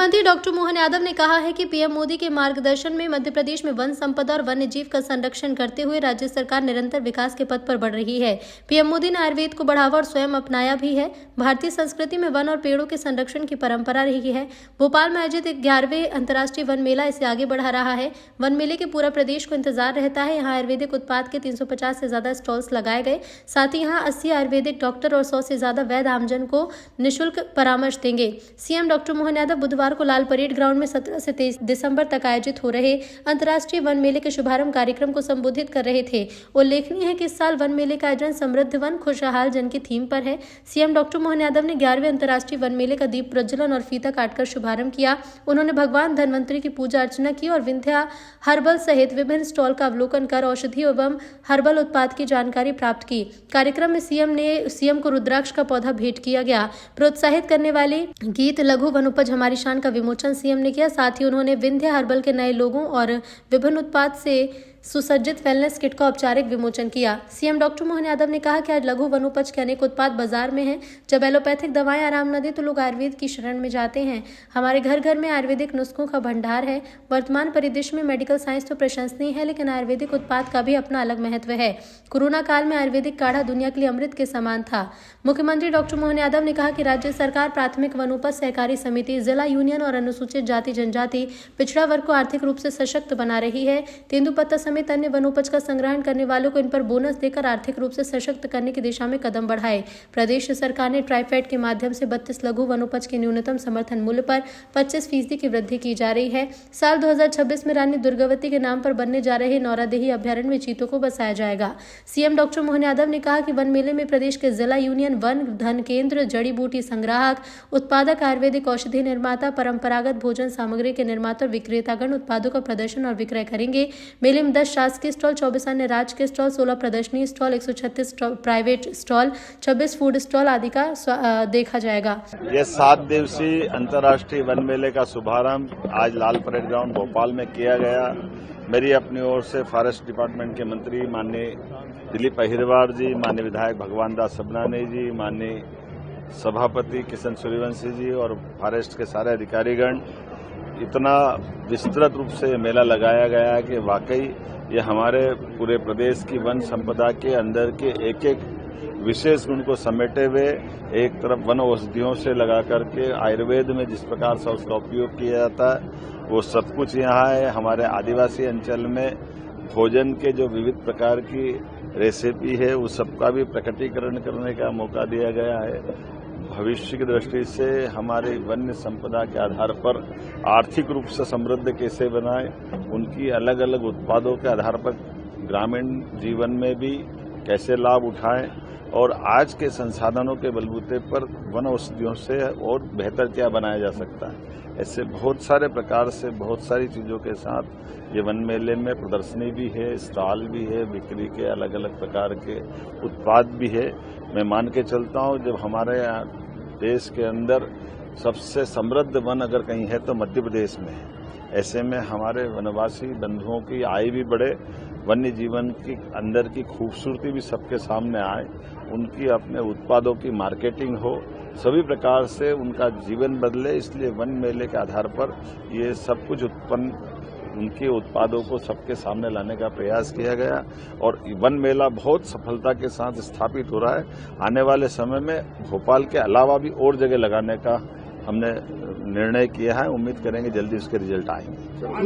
मुख्यमंत्री डॉक्टर मोहन यादव ने कहा है कि पीएम मोदी के मार्गदर्शन में मध्य प्रदेश में वन संपदा और वन्य जीव का संरक्षण करते हुए राज्य सरकार निरंतर विकास के पथ पर बढ़ रही है। पीएम मोदी ने आयुर्वेद को बढ़ावा और स्वयं अपनाया भी है। भारतीय संस्कृति में वन और पेड़ों के संरक्षण की परंपरा रही है। भोपाल में आयोजित 11वें अंतर्राष्ट्रीय वन मेला इसे आगे बढ़ा रहा है। वन मेले के पूरा प्रदेश को इंतजार रहता है। यहाँ आयुर्वेदिक उत्पाद के 350 से ज्यादा स्टॉल्स लगाए गए। साथ ही यहाँ 80 आयुर्वेदिक डॉक्टर और 100 से ज्यादा वैद्य आमजन को निःशुल्क परामर्श देंगे। सीएम डॉक्टर मोहन यादव बुधवार को लाल परेड ग्राउंड में 17 से 23 दिसंबर तक आयोजित हो रहे अंतर्राष्ट्रीय वन मेले के शुभारंभ कार्यक्रम को संबोधित कर रहे थे। उल्लेखनीय है कि इस साल वन मेले का आयोजन समृद्ध वन खुशहाल जन की थीम पर है। सीएम डॉक्टर मोहन यादव ने 11वें अंतर्राष्ट्रीय वन मेले का दीप प्रज्वलन और फीता काटकर शुभारंभ किया। उन्होंने भगवान धन्वंतरी की पूजा अर्चना की और विंध्या हर्बल सहित विभिन्न स्टॉल का अवलोकन कर औषधि एवं हर्बल उत्पाद की जानकारी प्राप्त की। कार्यक्रम में सीएम को रुद्राक्ष का पौधा भेंट किया गया। प्रोत्साहित करने वाले गीत लघु वनोपज हमारी शान का विमोचन सीएम ने किया। साथ ही उन्होंने विंध्या हर्बल के नए लोगों और विभिन्न उत्पाद से सुसज्जित वेलनेस किट का औपचारिक विमोचन किया। सीएम डॉक्टर मोहन यादव ने कहा कि आज लघु वनोपज के अनेक उत्पाद बाजार में हैं। जब एलोपैथिक दवाएं आराम न दे तो लोग आयुर्वेद की शरण में जाते हैं। हमारे घर घर में आयुर्वेदिक नुस्खों का भंडार है। वर्तमान परिदृश्य में मेडिकल साइंस तो प्रशंसनीय है, लेकिन आयुर्वेदिक उत्पाद का भी अपना अलग महत्व है। कोरोना काल में आयुर्वेदिक काढ़ा दुनिया के लिए अमृत के समान था। मुख्यमंत्री डॉक्टर मोहन यादव ने कहा कि राज्य सरकार प्राथमिक वनोपज सहकारी समिति, जिला यूनियन और अनुसूचित जाति जनजाति पिछड़ा वर्ग को आर्थिक रूप से सशक्त बना रही है। तेंदुपत्ता समेत अन्य वनोपज का संग्रहण करने वालों को इन पर बोनस देकर आर्थिक रूप से सशक्त करने की दिशा में कदम बढ़ाए। प्रदेश सरकार ने ट्राइफेड के माध्यम से 32 लघु वनोपज के न्यूनतम समर्थन मूल्य पर 25% की वृद्धि की जा रही है। साल 2026 में रानी दुर्गावती के नाम पर बनने जा रहे नौरादेही अभ्यारण्य में चीतों को बसाया जाएगा। सीएम डॉक्टर मोहन यादव ने कहा कि वन मेले में प्रदेश के जिला यूनियन, वन धन केंद्र, जड़ी बूटी संग्राहक, उत्पादक, आयुर्वेदिक औषधि निर्माता, परंपरागत भोजन सामग्री के निर्माता और विक्रेतागण उत्पादों का प्रदर्शन और विक्रय करेंगे। मेले में 10 शासकीय स्टॉल, 24 अन्य राज्य के स्टॉल, 16 प्रदर्शनी stall, 136 private stall, 26 food stall आदि का देखा जाएगा। ये 7 दिवसीय अंतर्राष्ट्रीय वन मेले का शुभारंभ आज लाल परेड ग्राउंड भोपाल में किया गया। मेरी अपनी ओर से फॉरेस्ट डिपार्टमेंट के मंत्री माननीय दिलीप अहिरवार जी, माननीय विधायक भगवान दास सबनानी जी, माननीय सभापति किशन सूर्यवंशी जी और फॉरेस्ट के सारे अधिकारीगण, इतना विस्तृत रूप से मेला लगाया गया है कि वाकई ये हमारे पूरे प्रदेश की वन संपदा के अंदर के एक एक विशेष गुण को समेटे हुए, एक तरफ वन औषधियों से लगा करके आयुर्वेद में जिस प्रकार से उसका उपयोग किया जाता है वो सब कुछ यहाँ है। हमारे आदिवासी अंचल में भोजन के जो विविध प्रकार की रेसिपी है उस सबका भी प्रकटीकरण करने का मौका दिया गया है। भविष्य की दृष्टि से हमारे वन्य संपदा के आधार पर आर्थिक रूप से समृद्ध कैसे बनाएं, उनकी अलग अलग उत्पादों के आधार पर ग्रामीण जीवन में भी कैसे लाभ उठाएं और आज के संसाधनों के बलबूते पर वन औषधियों से और बेहतर क्या बनाया जा सकता है। ऐसे बहुत सारे प्रकार से बहुत सारी चीज़ों के साथ ये वन मेले में प्रदर्शनी भी है, स्टॉल भी है, बिक्री के अलग अलग प्रकार के उत्पाद भी है। मैं मान के चलता हूँ जब हमारे देश के अंदर सबसे समृद्ध वन अगर कहीं है तो मध्य प्रदेश में है। ऐसे में हमारे वनवासी बंधुओं की आय भी बढ़े, वन्य जीवन की अंदर की खूबसूरती भी सबके सामने आए, उनकी अपने उत्पादों की मार्केटिंग हो, सभी प्रकार से उनका जीवन बदले। इसलिए वन मेले के आधार पर ये सब कुछ उत्पन्न उनके उत्पादों को सबके सामने लाने का प्रयास किया गया और वन मेला बहुत सफलता के साथ स्थापित हो रहा है। आने वाले समय में भोपाल के अलावा भी और जगह लगाने का हमने निर्णय किया है। उम्मीद करेंगे जल्दी उसके रिजल्ट आएंगे।